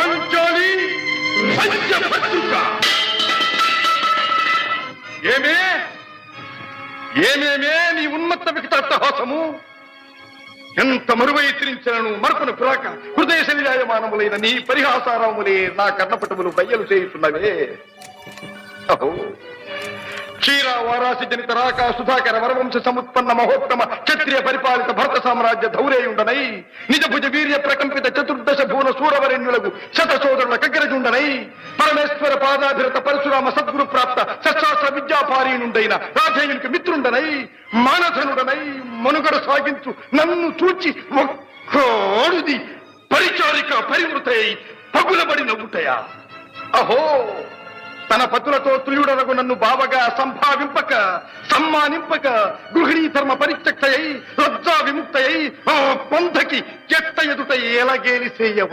పాంచాలి పంచభద్రుక. ఏమేమే నీ ఉన్మత్త వికటాట్టహాసము! ఎంత మరువై తిరించను మరపున పురాక హృదయ శరీరాయమానములైన నీ పరిహాసారములే నా కర్ణపటములు బయ్యలు చేయుతున్నవే. అహో, క్షీర వారాసి జనిత రాక సుధాకర వరవంశ సముత్పన్న మహోత్తమ క్షత్రియ పరిపాలిత భరత సామ్రాజ్య ధౌరేయుండనై నిజ భుజ వీర్య ప్రకంపిత చతుర్దశ భువన సూరవరెణ్యులకు శత సోదరుల కగ్గరజుండనై పరమేశ్వర పాదాభిరత పరశురామ సద్గురు ప్రాప్త శస్త్రాస్త్ర విద్యాపారీనుండైన రాధేయునికి మిత్రుండనై మానధనుడనై మనుగడ సాగించు నన్ను చూచి ఒక్కోడుది పరిచారిక పరివృతై పగులబడి నవ్వుటయా. అహో, తన పతులతో తుల్యుడనగు నన్ను బావగా సంభావింపక సమ్మానింపక గృహిణీ ధర్మ పరిత్యక్తయై లజ్జా విముక్తయై ఆ పంథకి చెత్త ఎదుట ఎలగేలి చేయవలె.